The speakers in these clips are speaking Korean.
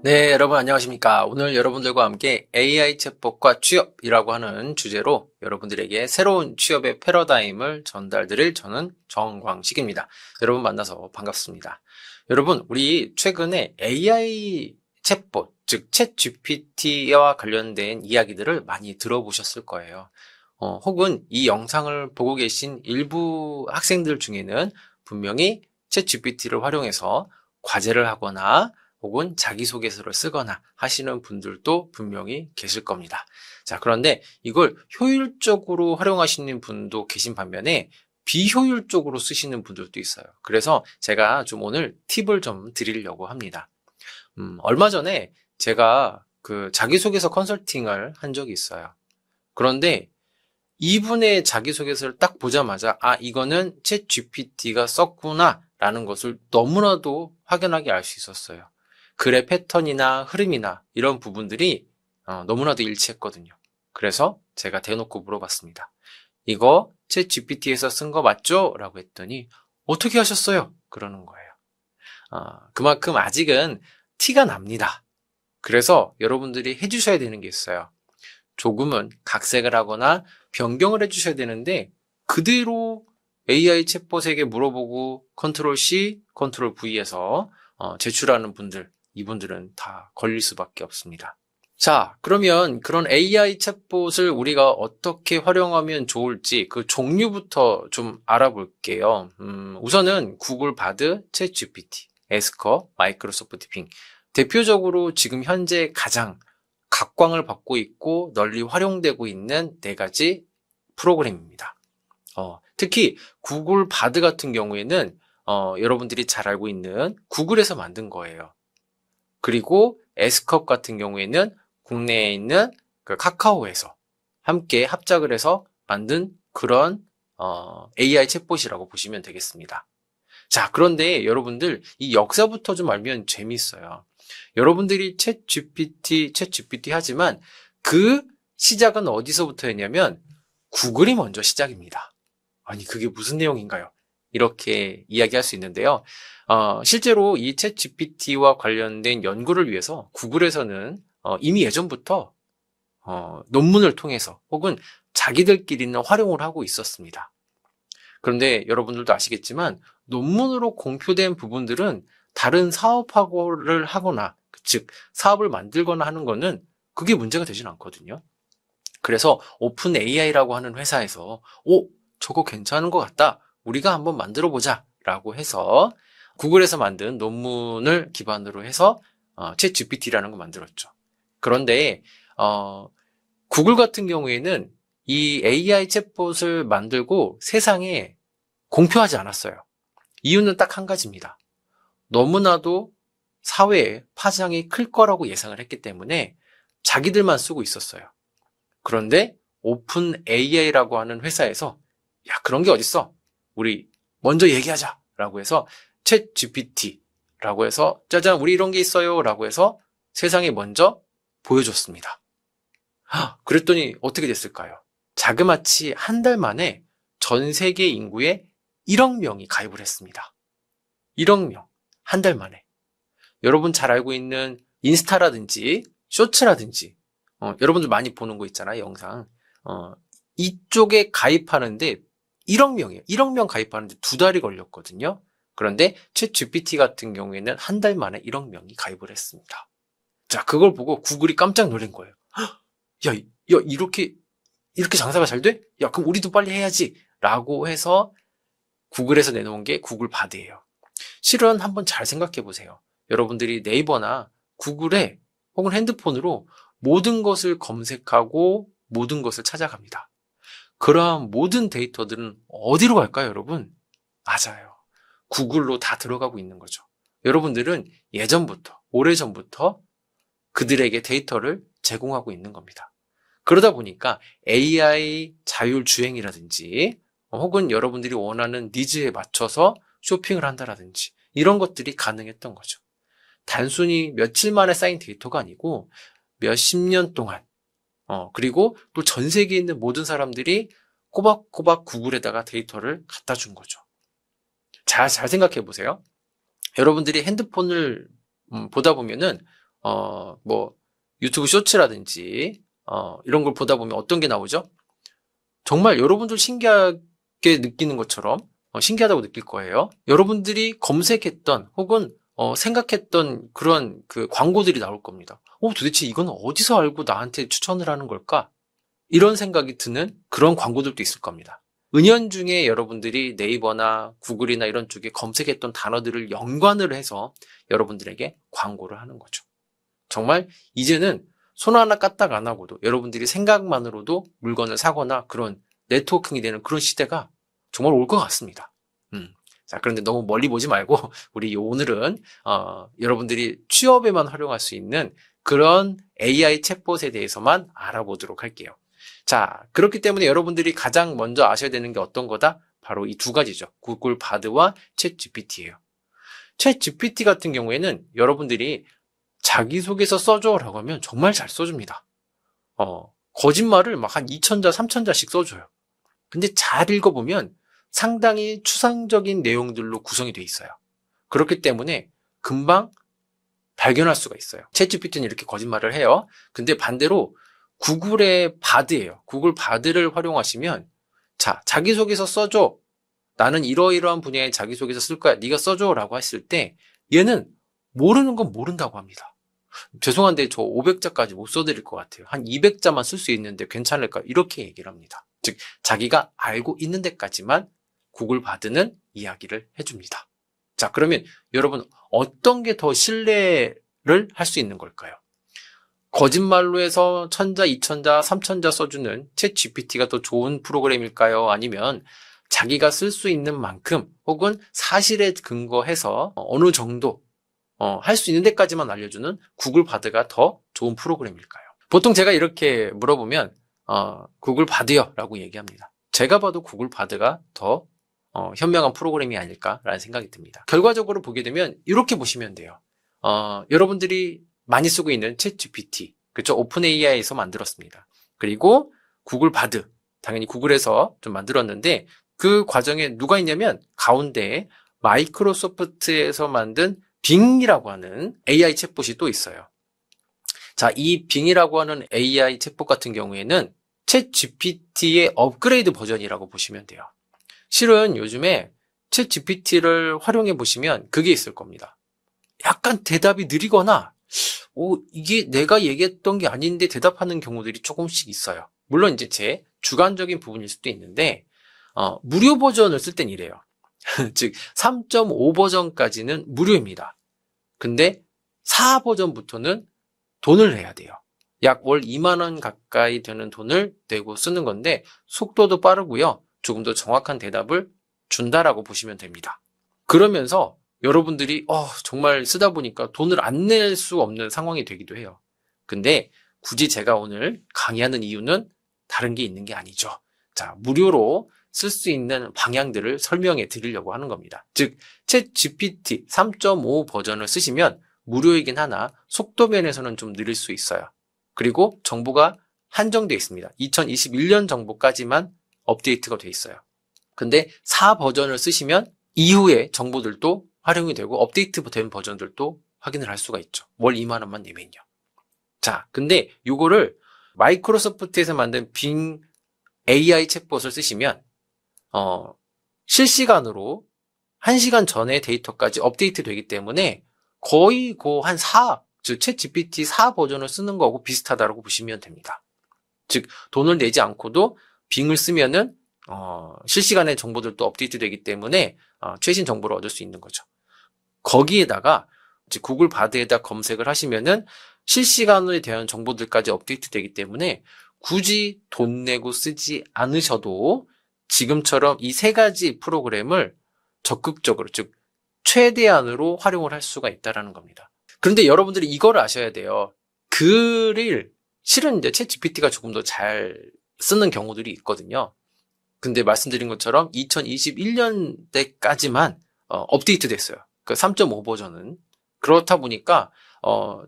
네, 여러분 안녕하십니까? 오늘 여러분들과 함께 AI 챗봇과 취업이라고 하는 주제로 여러분들에게 새로운 취업의 패러다임을 전달드릴 저는 정광식입니다. 여러분 만나서 반갑습니다. 여러분, 우리 최근에 AI 챗봇, 즉 챗GPT와 관련된 이야기들을 많이 들어보셨을 거예요. 혹은 이 영상을 보고 계신 일부 학생들 중에는 분명히 챗GPT를 활용해서 과제를 하거나 혹은 자기소개서를 쓰거나 하시는 분들도 분명히 계실 겁니다. 자, 그런데 이걸 효율적으로 활용하시는 분도 계신 반면에 비효율적으로 쓰시는 분들도 있어요. 그래서 제가 좀 오늘 팁을 좀 드리려고 합니다. 얼마 전에 제가 그 자기소개서 컨설팅을 한 적이 있어요. 그런데 이분의 자기소개서를 딱 보자마자 이거는 챗 GPT가 썼구나 라는 것을 너무나도 확연하게 알 수 있었어요. 글의 패턴이나 흐름이나 이런 부분들이 너무나도 일치했거든요. 그래서 제가 대놓고 물어봤습니다. 이거 챗 GPT에서 쓴 거 맞죠? 라고 했더니 어떻게 하셨어요? 그러는 거예요. 그만큼 아직은 티가 납니다. 그래서 여러분들이 해주셔야 되는 게 있어요. 조금은 각색을 하거나 변경을 해주셔야 되는데 그대로 AI 챗봇에게 물어보고 컨트롤 C, 컨트롤 V에서 제출하는 분들, 이분들은 다 걸릴 수밖에 없습니다. 자, 그러면 그런 AI 챗봇을 우리가 어떻게 활용하면 좋을지 그 종류부터 좀 알아볼게요. 우선은 구글 바드, 챗 GPT, 에스커, 마이크로소프트 빙. 대표적으로 지금 현재 가장 각광을 받고 있고 널리 활용되고 있는 네 가지 프로그램입니다. 특히 구글 바드 같은 경우에는 여러분들이 잘 알고 있는 구글에서 만든 거예요. 그리고 에스컵 같은 경우에는 국내에 있는 그 카카오에서 함께 합작을 해서 만든 그런 AI 챗봇이라고 보시면 되겠습니다. 자, 그런데 여러분들 이 역사부터 좀 알면 재미있어요. 여러분들이 챗 GPT 하지만 그 시작은 어디서부터였냐면 구글이 먼저 시작입니다. 아니, 그게 무슨 내용인가요? 이렇게 이야기할 수 있는데요. 실제로 이 챗 GPT와 관련된 연구를 위해서 구글에서는 이미 예전부터 논문을 통해서 혹은 자기들끼리는 활용을 하고 있었습니다. 그런데 여러분들도 아시겠지만 논문으로 공표된 부분들은 다른 사업을 하거나 즉 사업을 만들거나 하는 거는 그게 문제가 되진 않거든요. 그래서 오픈 AI라고 하는 회사에서 저거 괜찮은 것 같다. 우리가 한번 만들어 보자 라고 해서 구글에서 만든 논문을 기반으로 해서 챗 GPT라는 거 만들었죠. 그런데 구글 같은 경우에는 이 AI 챗봇을 만들고 세상에 공표하지 않았어요. 이유는 딱 한 가지입니다. 너무나도 사회에 파장이 클 거라고 예상을 했기 때문에 자기들만 쓰고 있었어요. 그런데 오픈 AI라고 하는 회사에서 그런 게 어딨어? 우리 먼저 얘기하자라고 해서 챗 GPT라고 해서 짜잔 우리 이런 게 있어요라고 해서 세상에 먼저 보여줬습니다. 그랬더니 어떻게 됐을까요? 자그마치 한 달 만에 전 세계 인구의 1억 명이 가입을 했습니다. 1억 명. 한 달 만에. 여러분 잘 알고 있는 인스타라든지 쇼츠라든지 여러분들 많이 보는 거 있잖아요. 영상. 이쪽에 가입하는데 1억 명이에요. 1억 명 가입하는데 2달이 걸렸거든요. 그런데 챗 GPT 같은 경우에는 한 달 만에 1억 명이 가입을 했습니다. 자, 그걸 보고 구글이 깜짝 놀란 거예요. 야, 이렇게 장사가 잘 돼? 야, 그럼 우리도 빨리 해야지. 라고 해서 구글에서 내놓은 게 구글 바드예요. 실은 한번 잘 생각해 보세요. 여러분들이 네이버나 구글에 혹은 핸드폰으로 모든 것을 검색하고 모든 것을 찾아갑니다. 그러한 모든 데이터들은 어디로 갈까요, 여러분? 맞아요. 구글로 다 들어가고 있는 거죠. 여러분들은 예전부터, 오래전부터 그들에게 데이터를 제공하고 있는 겁니다. 그러다 보니까 AI 자율주행이라든지 혹은 여러분들이 원하는 니즈에 맞춰서 쇼핑을 한다라든지 이런 것들이 가능했던 거죠. 단순히 며칠 만에 쌓인 데이터가 아니고 몇십 년 동안 그리고 또 전 세계에 있는 모든 사람들이 꼬박꼬박 구글에다가 데이터를 갖다 준 거죠. 잘 생각해 보세요. 여러분들이 핸드폰을 보다 보면은 뭐 유튜브 쇼츠라든지 이런 걸 보다 보면 어떤 게 나오죠? 정말 여러분들 신기하게 느끼는 것처럼 신기하다고 느낄 거예요. 여러분들이 검색했던 혹은 생각했던 그런 그 광고들이 나올 겁니다. 도대체 이건 어디서 알고 나한테 추천을 하는 걸까? 이런 생각이 드는 그런 광고들도 있을 겁니다. 은연중에 여러분들이 네이버나 구글이나 이런 쪽에 검색했던 단어들을 연관을 해서 여러분들에게 광고를 하는 거죠. 정말 이제는 손 하나 까딱 안 하고도 여러분들이 생각만으로도 물건을 사거나 그런 네트워킹이 되는 그런 시대가 정말 올 것 같습니다. 자, 그런데 너무 멀리 보지 말고 우리 오늘은 여러분들이 취업에만 활용할 수 있는 그런 AI 챗봇에 대해서만 알아보도록 할게요. 자, 그렇기 때문에 여러분들이 가장 먼저 아셔야 되는 게 어떤 거다? 바로 이 두 가지죠. 구글 바드와 챗 GPT예요. 챗 GPT 같은 경우에는 여러분들이 자기소개서 써줘라고 하면 정말 잘 써줍니다. 거짓말을 막 한 2,000자, 3,000자씩 써줘요. 근데 잘 읽어보면 상당히 추상적인 내용들로 구성이 돼 있어요. 그렇기 때문에 금방 발견할 수가 있어요. 챗GPT는 이렇게 거짓말을 해요. 근데 반대로 구글의 바드예요. 구글 바드를 활용하시면 자, 자기소개서 써줘. 나는 이러이러한 분야의 자기소개서 쓸 거야. 네가 써줘 라고 했을 때 얘는 모르는 건 모른다고 합니다. 죄송한데 저 500자까지 못 써드릴 것 같아요. 한 200자만 쓸 수 있는데 괜찮을까? 이렇게 얘기를 합니다. 즉 자기가 알고 있는 데까지만 구글 바드는 이야기를 해줍니다. 자, 그러면 여러분 어떤 게 더 신뢰를 할 수 있는 걸까요? 거짓말로 해서 1,000자, 2,000자, 3,000자 써주는 챗 GPT가 더 좋은 프로그램일까요? 아니면 자기가 쓸 수 있는 만큼 혹은 사실에 근거해서 어느 정도 할 수 있는 데까지만 알려주는 구글 바드가 더 좋은 프로그램일까요? 보통 제가 이렇게 물어보면 구글 바드요 라고 얘기합니다. 제가 봐도 구글 바드가 더 현명한 프로그램이 아닐까라는 생각이 듭니다. 결과적으로 보게 되면 이렇게 보시면 돼요. 여러분들이 많이 쓰고 있는 챗 GPT, 그렇죠? 오픈 AI에서 만들었습니다. 그리고 구글 바드, 당연히 구글에서 좀 만들었는데 그 과정에 누가 있냐면 가운데에 마이크로소프트에서 만든 빙이라고 하는 AI 챗봇이 또 있어요. 자, 이 빙이라고 하는 AI 챗봇 같은 경우에는 챗 GPT의 업그레이드 버전이라고 보시면 돼요. 실은 요즘에 챗 GPT를 활용해 보시면 그게 있을 겁니다. 약간 대답이 느리거나 이게 내가 얘기했던 게 아닌데 대답하는 경우들이 조금씩 있어요. 물론 이제 제 주관적인 부분일 수도 있는데 무료 버전을 쓸 땐 이래요. 즉 3.5 버전까지는 무료입니다. 근데 4 버전부터는 돈을 내야 돼요. 약 월 2만 원 가까이 되는 돈을 내고 쓰는 건데 속도도 빠르고요. 조금 더 정확한 대답을 준다라고 보시면 됩니다. 그러면서 여러분들이 정말 쓰다 보니까 돈을 안 낼 수 없는 상황이 되기도 해요. 근데 굳이 제가 오늘 강의하는 이유는 다른 게 있는 게 아니죠. 자, 무료로 쓸 수 있는 방향들을 설명해 드리려고 하는 겁니다. 즉, 챗 GPT 3.5 버전을 쓰시면 무료이긴 하나 속도 면에서는 좀 느릴 수 있어요. 그리고 정보가 한정되어 있습니다. 2021년 정보까지만 업데이트가 돼 있어요. 근데 4 버전을 쓰시면 이후에 정보들도 활용이 되고 업데이트된 버전들도 확인을 할 수가 있죠. 월 2만 원만 내면요. 자, 근데 이거를 마이크로소프트에서 만든 빙 AI 챗봇을 쓰시면 실시간으로 1시간 전에 데이터까지 업데이트 되기 때문에 거의 한 4, 즉 챗 GPT 4 버전을 쓰는 거하고 비슷하다고 보시면 됩니다. 즉 돈을 내지 않고도 빙을 쓰면은 실시간에 정보들도 업데이트 되기 때문에 최신 정보를 얻을 수 있는 거죠. 거기에다가 이제 구글 바드에다 검색을 하시면은 실시간에 대한 정보들까지 업데이트 되기 때문에 굳이 돈 내고 쓰지 않으셔도 지금처럼 이 3가지 프로그램을 적극적으로, 즉 최대한으로 활용을 할 수가 있다는 겁니다. 그런데 여러분들이 이걸 아셔야 돼요. 글을 실은 이제 챗 GPT가 조금 더 잘 쓰는 경우들이 있거든요. 근데 말씀드린 것처럼 2021년대까지만 업데이트 됐어요. 그 3.5 버전은. 그렇다 보니까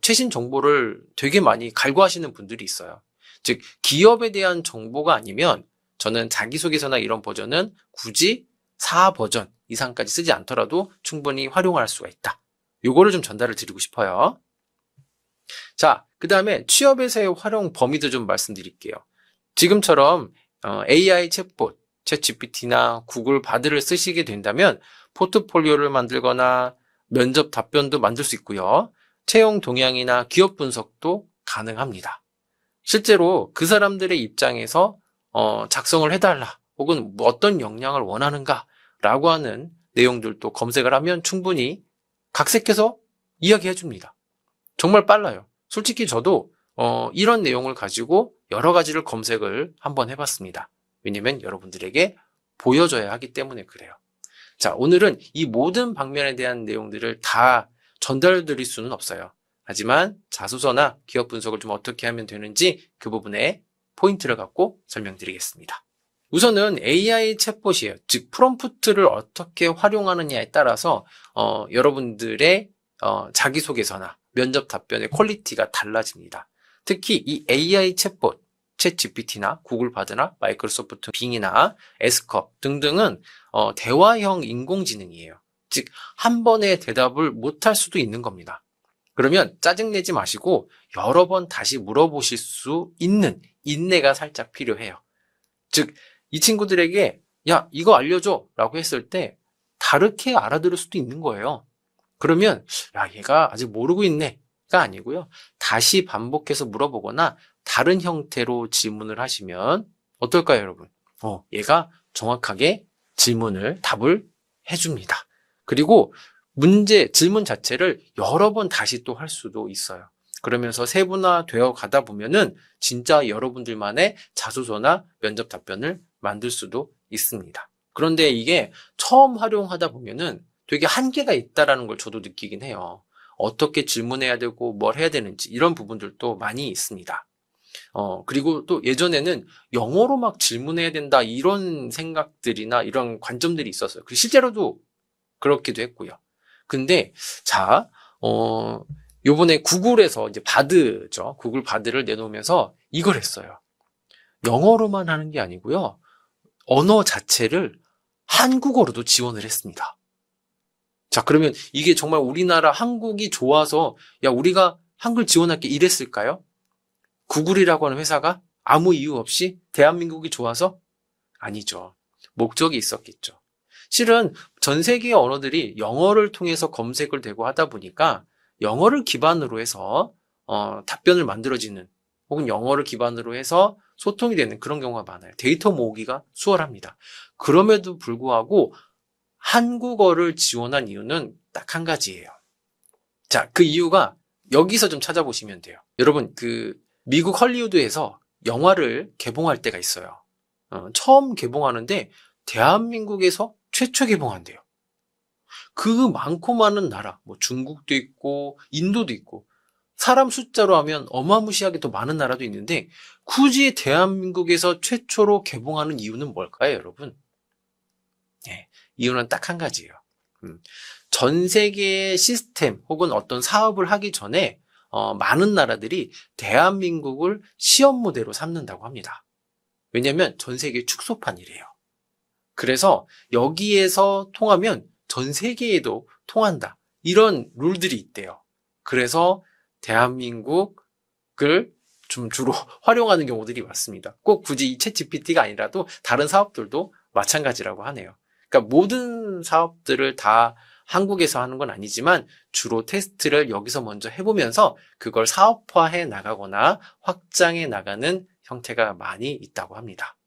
최신 정보를 되게 많이 갈구하시는 분들이 있어요. 즉 기업에 대한 정보가 아니면 저는 자기소개서나 이런 버전은 굳이 4 버전 이상까지 쓰지 않더라도 충분히 활용할 수가 있다. 요거를 좀 전달을 드리고 싶어요. 자, 그 다음에 취업에서의 활용 범위도 좀 말씀드릴게요. 지금처럼 AI 챗봇, 챗GPT나 구글 바드를 쓰시게 된다면 포트폴리오를 만들거나 면접 답변도 만들 수 있고요. 채용 동향이나 기업 분석도 가능합니다. 실제로 그 사람들의 입장에서 작성을 해달라 혹은 뭐 어떤 역량을 원하는가라고 하는 내용들도 검색을 하면 충분히 각색해서 이야기해 줍니다. 정말 빨라요. 솔직히 저도 이런 내용을 가지고 여러 가지를 검색을 한번 해봤습니다. 왜냐면 여러분들에게 보여줘야 하기 때문에 그래요. 자, 오늘은 이 모든 방면에 대한 내용들을 다 전달 드릴 수는 없어요. 하지만 자소서나 기업 분석을 좀 어떻게 하면 되는지 그 부분에 포인트를 갖고 설명드리겠습니다. 우선은 AI 챗봇이에요. 즉 프롬프트를 어떻게 활용하느냐에 따라서 여러분들의 자기소개서나 면접 답변의 퀄리티가 달라집니다. 특히 이 AI 챗봇, 챗GPT나 구글 바드나 마이크로소프트 빙이나 에스컵 등등은 대화형 인공지능이에요. 즉 한 번에 대답을 못할 수도 있는 겁니다. 그러면 짜증내지 마시고 여러 번 다시 물어보실 수 있는 인내가 살짝 필요해요. 즉 이 친구들에게 야 이거 알려줘 라고 했을 때 다르게 알아들을 수도 있는 거예요. 그러면 야 얘가 아직 모르고 있네가 아니고요. 다시 반복해서 물어보거나 다른 형태로 질문을 하시면 어떨까요, 여러분? 얘가 정확하게 답을 해줍니다. 그리고 질문 자체를 여러 번 다시 또 할 수도 있어요. 그러면서 세분화되어 가다 보면은 진짜 여러분들만의 자소서나 면접 답변을 만들 수도 있습니다. 그런데 이게 처음 활용하다 보면은 되게 한계가 있다라는 걸 저도 느끼긴 해요. 어떻게 질문해야 되고 뭘 해야 되는지 이런 부분들도 많이 있습니다. 그리고 또 예전에는 영어로 막 질문해야 된다 이런 생각들이나 이런 관점들이 있었어요. 그리고 실제로도 그렇기도 했고요. 근데 자, 요번에 구글에서 이제 바드죠. 구글 바드를 내놓으면서 이걸 했어요. 영어로만 하는 게 아니고요. 언어 자체를 한국어로도 지원을 했습니다. 자, 그러면 이게 정말 우리나라 한국이 좋아서 야, 우리가 한글 지원할게 이랬을까요? 구글이라고 하는 회사가 아무 이유 없이 대한민국이 좋아서? 아니죠. 목적이 있었겠죠. 실은 전 세계의 언어들이 영어를 통해서 검색을 되고 하다 보니까 영어를 기반으로 해서 답변을 만들어지는 혹은 영어를 기반으로 해서 소통이 되는 그런 경우가 많아요. 데이터 모으기가 수월합니다. 그럼에도 불구하고 한국어를 지원한 이유는 딱 한 가지예요. 자, 그 이유가 여기서 좀 찾아보시면 돼요. 여러분, 미국 헐리우드에서 영화를 개봉할 때가 있어요. 처음 개봉하는데 대한민국에서 최초 개봉한대요. 그 많고 많은 나라, 뭐 중국도 있고 인도도 있고 사람 숫자로 하면 어마무시하게 더 많은 나라도 있는데 굳이 대한민국에서 최초로 개봉하는 이유는 뭘까요, 여러분? 네, 이유는 딱 한 가지예요. 전 세계의 시스템 혹은 어떤 사업을 하기 전에 많은 나라들이 대한민국을 시험 모델로 삼는다고 합니다. 왜냐하면 전 세계 축소판이래요. 그래서 여기에서 통하면 전 세계에도 통한다. 이런 룰들이 있대요. 그래서 대한민국을 좀 주로 활용하는 경우들이 많습니다. 꼭 굳이 이 챗GPT가 아니라도 다른 사업들도 마찬가지라고 하네요. 그러니까 모든 사업들을 다 한국에서 하는 건 아니지만 주로 테스트를 여기서 먼저 해보면서 그걸 사업화해 나가거나 확장해 나가는 형태가 많이 있다고 합니다.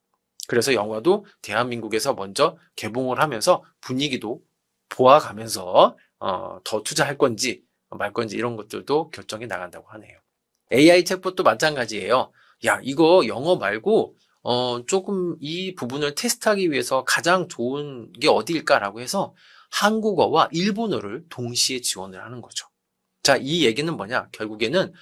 그래서 영화도 대한민국에서 먼저 개봉을 하면서 분위기도 보아가면서 더 투자할 건지 말 건지 이런 것들도 결정이 나간다고 하네요. AI 챗봇도 마찬가지예요. 야, 이거 영어 말고 조금 이 부분을 테스트하기 위해서 가장 좋은 게 어디일까라고 해서 한국어와 일본어를 동시에 지원을 하는 거죠. 자, 이 얘기는 뭐냐? 결국에는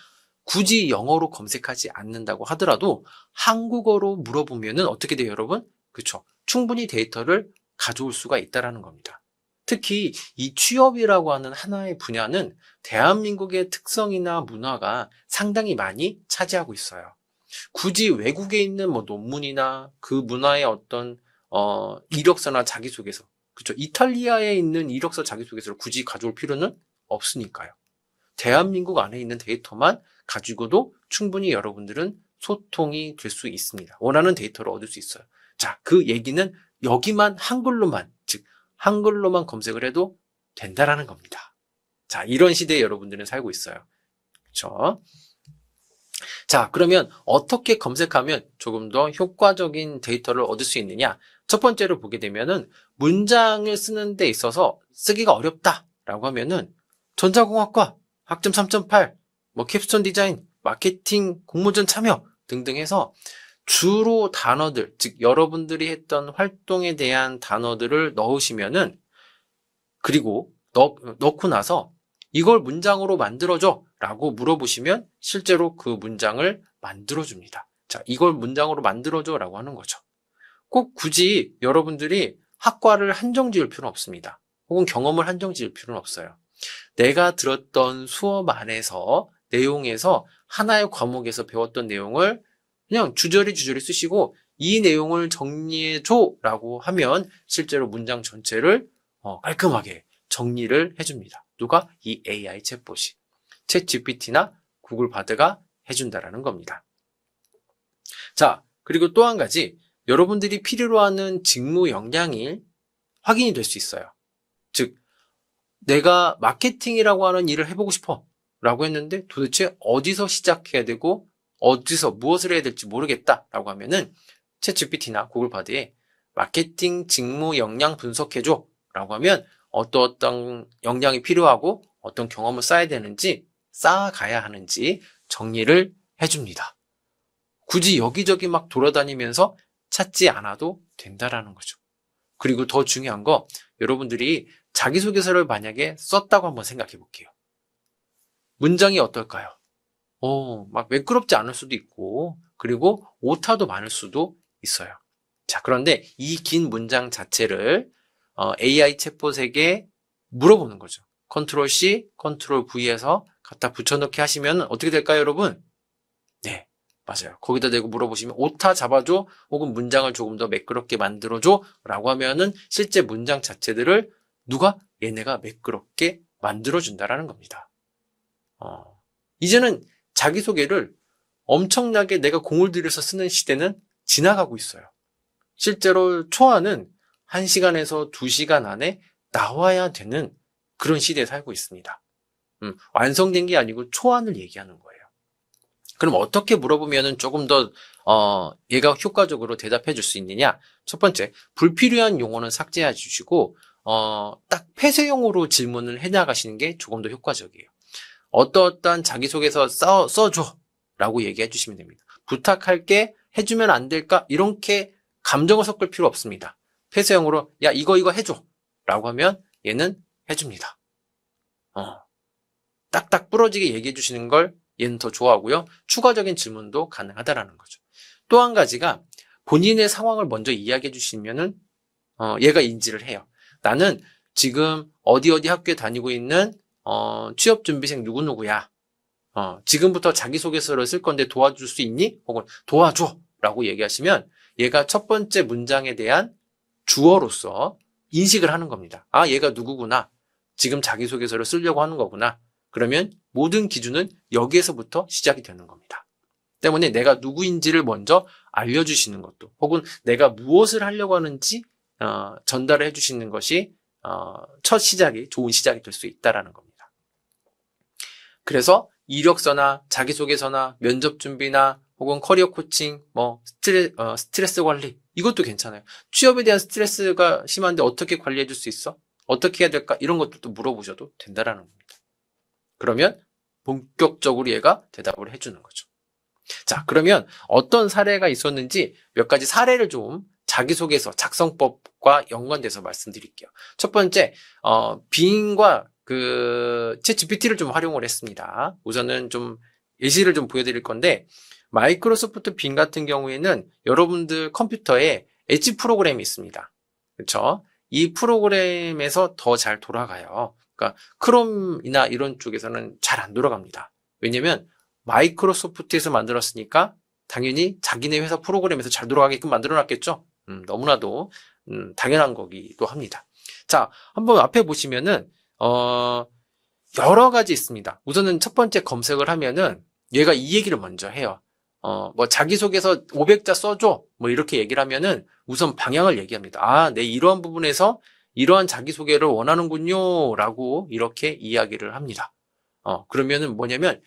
굳이 영어로 검색하지 않는다고 하더라도 한국어로 물어보면은 어떻게 돼요, 여러분? 그렇죠. 충분히 데이터를 가져올 수가 있다라는 겁니다. 특히 이 취업이라고 하는 하나의 분야는 대한민국의 특성이나 문화가 상당히 많이 차지하고 있어요. 굳이 외국에 있는 뭐 논문이나 그 문화의 어떤 이력서나 자기소개서, 그렇죠. 이탈리아에 있는 이력서 자기소개서를 굳이 가져올 필요는 없으니까요. 대한민국 안에 있는 데이터만 가지고도 충분히 여러분들은 소통이 될 수 있습니다. 원하는 데이터를 얻을 수 있어요. 자, 그 얘기는 여기만 한글로만, 즉 한글로만 검색을 해도 된다라는 겁니다. 자, 이런 시대에 여러분들은 살고 있어요. 그렇죠? 자, 그러면 어떻게 검색하면 조금 더 효과적인 데이터를 얻을 수 있느냐? 첫 번째로 보게 되면은 문장을 쓰는 데 있어서 쓰기가 어렵다라고 하면은 전자공학과 학점 3.8, 뭐 캡스톤 디자인, 마케팅, 공모전 참여 등등 해서 주로 단어들, 즉 여러분들이 했던 활동에 대한 단어들을 넣으시면은 그리고 넣고 나서 이걸 문장으로 만들어줘 라고 물어보시면 실제로 그 문장을 만들어줍니다. 자, 이걸 문장으로 만들어줘 라고 하는 거죠. 꼭 굳이 여러분들이 학과를 한정 지을 필요는 없습니다. 혹은 경험을 한정 지을 필요는 없어요. 내가 들었던 수업 안에서 내용에서 하나의 과목에서 배웠던 내용을 그냥 주저리 쓰시고 이 내용을 정리해줘 라고 하면 실제로 문장 전체를 깔끔하게 정리를 해줍니다. 누가? 이 AI 챗봇이. 챗 GPT나 구글 바드가 해준다라는 겁니다. 자, 그리고 또 한 가지 여러분들이 필요로 하는 직무 역량이 확인이 될 수 있어요. 즉 내가 마케팅이라고 하는 일을 해보고 싶어 라고 했는데 도대체 어디서 시작해야 되고 어디서 무엇을 해야 될지 모르겠다 라고 하면은 챗 GPT나 구글 바드에 마케팅 직무 역량 분석해줘 라고 하면 어떤 역량이 필요하고 어떤 경험을 쌓아야 되는지 쌓아가야 하는지 정리를 해줍니다. 굳이 여기저기 막 돌아다니면서 찾지 않아도 된다라는 거죠. 그리고 더 중요한 거 여러분들이 자기소개서를 만약에 썼다고 한번 생각해 볼게요. 문장이 어떨까요? 막 매끄럽지 않을 수도 있고 그리고 오타도 많을 수도 있어요. 자, 그런데 이 긴 문장 자체를 AI 챗봇에게 물어보는 거죠. 컨트롤 C, 컨트롤 V에서 갖다 붙여넣기 하시면 어떻게 될까요, 여러분? 네, 맞아요. 거기다 대고 물어보시면 오타 잡아줘 혹은 문장을 조금 더 매끄럽게 만들어줘 라고 하면은 실제 문장 자체들을 누가? 얘네가 매끄럽게 만들어준다라는 겁니다. 이제는 자기소개를 엄청나게 내가 공을 들여서 쓰는 시대는 지나가고 있어요. 실제로 초안은 1시간에서 2시간 안에 나와야 되는 그런 시대에 살고 있습니다. 완성된 게 아니고 초안을 얘기하는 거예요. 그럼 어떻게 물어보면 조금 더 얘가 효과적으로 대답해 줄 수 있느냐? 첫 번째, 불필요한 용어는 삭제해 주시고 딱 폐쇄형으로 질문을 해나가시는 게 조금 더 효과적이에요. 어떠한 자기소개서 써줘 라고 얘기해 주시면 됩니다. 부탁할게, 해주면 안 될까? 이렇게 감정을 섞을 필요 없습니다. 폐쇄형으로 야 이거 해줘 라고 하면 얘는 해줍니다. 딱딱 부러지게 얘기해 주시는 걸 얘는 더 좋아하고요. 추가적인 질문도 가능하다라는 거죠. 또 한 가지가 본인의 상황을 먼저 이야기해 주시면은 얘가 인지를 해요. 나는 지금 어디 학교에 다니고 있는 취업준비생 누구누구야. 지금부터 자기소개서를 쓸 건데 도와줄 수 있니? 혹은 도와줘 라고 얘기하시면 얘가 첫 번째 문장에 대한 주어로서 인식을 하는 겁니다. 아, 얘가 누구구나. 지금 자기소개서를 쓰려고 하는 거구나. 그러면 모든 기준은 여기에서부터 시작이 되는 겁니다. 때문에 내가 누구인지를 먼저 알려주시는 것도 혹은 내가 무엇을 하려고 하는지 전달을 해주시는 것이 첫 시작이 좋은 시작이 될 수 있다는 겁니다. 그래서 이력서나 자기소개서나 면접 준비나 혹은 커리어 코칭, 스트레스 관리 이것도 괜찮아요. 취업에 대한 스트레스가 심한데 어떻게 관리해 줄 수 있어? 어떻게 해야 될까? 이런 것들도 물어보셔도 된다라는 겁니다. 그러면 본격적으로 얘가 대답을 해주는 거죠. 자, 그러면 어떤 사례가 있었는지 몇 가지 사례를 좀 자기소개서 작성법과 연관돼서 말씀드릴게요. 첫 번째, 빙과 챗 GPT를 좀 활용을 했습니다. 우선은 좀 예시를 좀 보여드릴 건데, 마이크로소프트 빙 같은 경우에는 여러분들 컴퓨터에 엣지 프로그램이 있습니다. 그렇죠? 이 프로그램에서 더 잘 돌아가요. 그러니까 크롬이나 이런 쪽에서는 잘 안 돌아갑니다. 왜냐면 마이크로소프트에서 만들었으니까 당연히 자기네 회사 프로그램에서 잘 돌아가게끔 만들어놨겠죠. 너무나도 당연한 거기도 합니다. 자, 한번 앞에 보시면은 여러 가지 있습니다. 우선은 첫 번째 검색을 하면은 얘가 이 얘기를 먼저 해요. 뭐 자기소개서 500자 써줘. 뭐 이렇게 얘기를 하면은 우선 방향을 얘기합니다. 아, 네, 이러한 부분에서 이러한 자기소개를 원하는군요. 라고 이렇게 이야기를 합니다. 그러면은 뭐냐면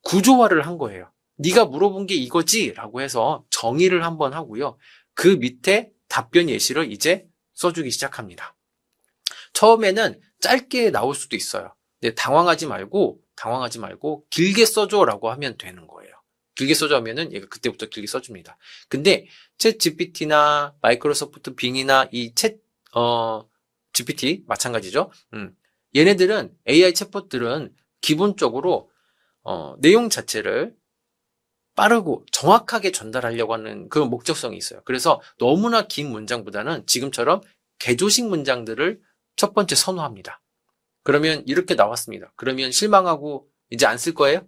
구조화를 한 거예요. 네가 물어본 게 이거지? 라고 해서 정의를 한번 하고요. 그 밑에 답변 예시를 이제 써주기 시작합니다. 처음에는 짧게 나올 수도 있어요. 근데 당황하지 말고 길게 써줘라고 하면 되는 거예요. 길게 써줘 하면은 얘가 그때부터 길게 써줍니다. 근데 챗 GPT나 마이크로소프트 빙이나 이 GPT 마찬가지죠. 얘네들은 AI 챗봇들은 기본적으로 내용 자체를 빠르고 정확하게 전달하려고 하는 그런 목적성이 있어요. 그래서 너무나 긴 문장보다는 지금처럼 개조식 문장들을 첫 번째 선호합니다. 그러면 이렇게 나왔습니다. 그러면 실망하고 이제 안 쓸 거예요?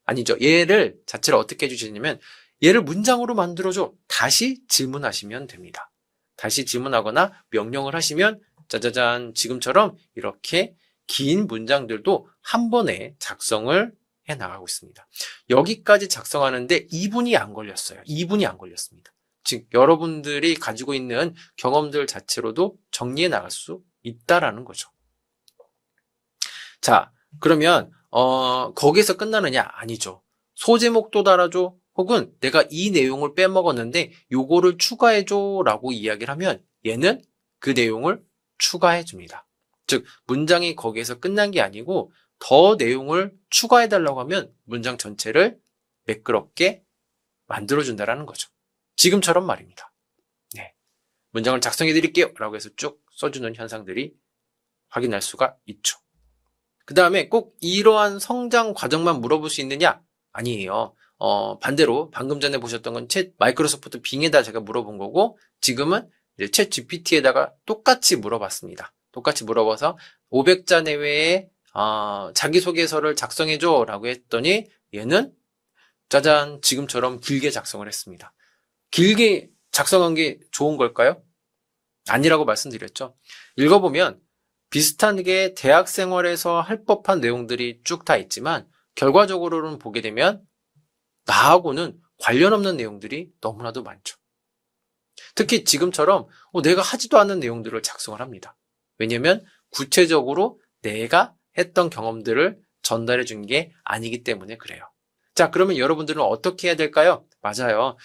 아니죠. 얘를 자체를 어떻게 해주시냐면 얘를 문장으로 만들어줘. 다시 질문하시면 됩니다. 다시 질문하거나 명령을 하시면 짜자잔 지금처럼 이렇게 긴 문장들도 한 번에 작성을 해나가고 있습니다. 여기까지 작성하는데 2분이 안 걸렸어요. 2분이 안 걸렸습니다. 즉 여러분들이 가지고 있는 경험들 자체로도 정리해 나갈 수 있다라는 거죠. 자, 그러면 거기에서 끝나느냐? 아니죠. 소제목도 달아줘. 혹은 내가 이 내용을 빼먹었는데 요거를 추가해줘 라고 이야기를 하면 얘는 그 내용을 추가해 줍니다. 즉 문장이 거기에서 끝난 게 아니고 더 내용을 추가해 달라고 하면 문장 전체를 매끄럽게 만들어준다라는 거죠. 지금처럼 말입니다. 네. 문장을 작성해 드릴게요 라고 해서 쭉 써주는 현상들이 확인할 수가 있죠. 그 다음에 꼭 이러한 성장 과정만 물어볼 수 있느냐? 아니에요. 반대로 방금 전에 보셨던 건 마이크로소프트 빙에다 제가 물어본 거고 지금은 이제 챗 GPT에다가 똑같이 물어봤습니다. 똑같이 물어봐서 500자 내외에 자기소개서를 작성해줘 라고 했더니 얘는 짜잔 지금처럼 길게 작성을 했습니다. 길게 작성한 게 좋은 걸까요? 아니라고 말씀드렸죠. 읽어보면 비슷하게 대학 생활에서 할 법한 내용들이 쭉 다 있지만 결과적으로는 보게 되면 나하고는 관련 없는 내용들이 너무나도 많죠. 특히 지금처럼 내가 하지도 않은 내용들을 작성을 합니다. 왜냐하면 구체적으로 내가 했던 경험들을 전달해 준 게 아니기 때문에 그래요. 자, 그러면 여러분들은 어떻게 해야 될까요? 맞아요.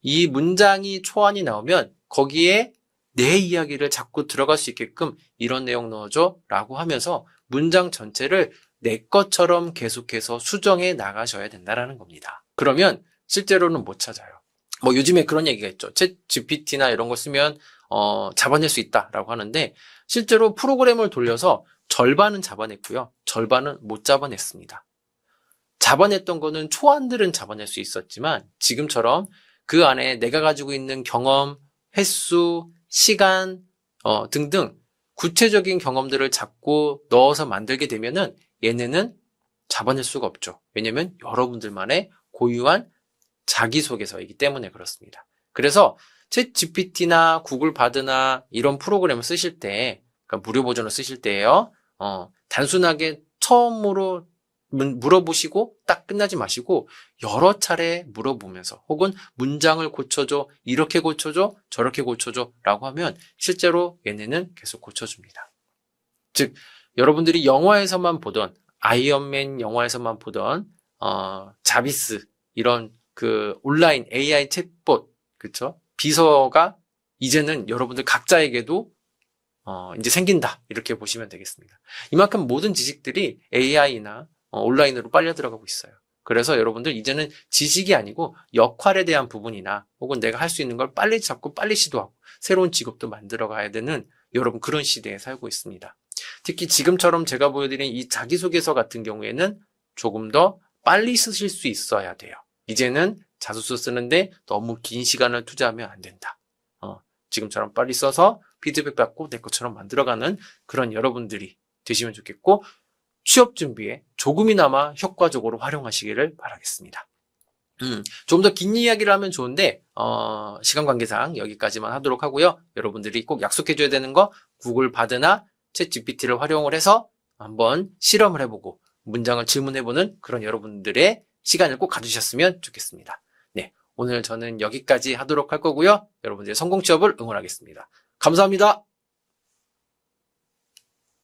이 문장이 초안이 나오면 거기에 내 이야기를 자꾸 들어갈 수 있게끔 이런 내용 넣어줘 라고 하면서 문장 전체를 내 것처럼 계속해서 수정해 나가셔야 된다는 겁니다. 그러면 실제로는 못 찾아요. 뭐 요즘에 그런 얘기가 있죠. 챗 GPT나 이런 거 쓰면 잡아낼 수 있다라고 하는데 실제로 프로그램을 돌려서 절반은 잡아냈고요. 절반은 못 잡아냈습니다. 잡아냈던 거는 초안들은 잡아낼 수 있었지만 지금처럼 그 안에 내가 가지고 있는 경험, 횟수, 시간 등등 구체적인 경험들을 자꾸 넣어서 만들게 되면은 얘네는 잡아낼 수가 없죠. 왜냐하면 여러분들만의 고유한 자기소개서이기 때문에 그렇습니다. 그래서 챗 GPT나 구글 바드나 이런 프로그램을 쓰실 때, 그러니까 무료 버전을 쓰실 때예요. 단순하게 처음으로 물어보시고 딱 끝나지 마시고 여러 차례 물어보면서 혹은 문장을 고쳐줘, 이렇게 고쳐줘, 저렇게 고쳐줘 라고 하면 실제로 얘네는 계속 고쳐줍니다. 즉 여러분들이 영화에서만 보던 아이언맨 영화에서만 보던 자비스 이런 그 온라인 AI 챗봇 그쵸? 비서가 이제는 여러분들 각자에게도 이제 생긴다 이렇게 보시면 되겠습니다. 이만큼 모든 지식들이 AI나 온라인으로 빨려 들어가고 있어요. 그래서 여러분들 이제는 지식이 아니고 역할에 대한 부분이나 혹은 내가 할 수 있는 걸 빨리 잡고 빨리 시도하고 새로운 직업도 만들어 가야 되는 여러분 그런 시대에 살고 있습니다. 특히 지금처럼 제가 보여드린 이 자기소개서 같은 경우에는 조금 더 빨리 쓰실 수 있어야 돼요. 이제는 자소서 쓰는데 너무 긴 시간을 투자하면 안 된다. 지금처럼 빨리 써서 피드백 받고 내 것처럼 만들어가는 그런 여러분들이 되시면 좋겠고 취업 준비에 조금이나마 효과적으로 활용하시기를 바라겠습니다. 좀 더 긴 이야기를 하면 좋은데 시간 관계상 여기까지만 하도록 하고요. 여러분들이 꼭 약속해줘야 되는 거 구글 바드나 챗 GPT를 활용을 해서 한번 실험을 해보고 문장을 질문해보는 그런 여러분들의 시간을 꼭 가지셨으면 좋겠습니다. 네, 오늘 저는 여기까지 하도록 할 거고요. 여러분들의 성공 취업을 응원하겠습니다. 감사합니다.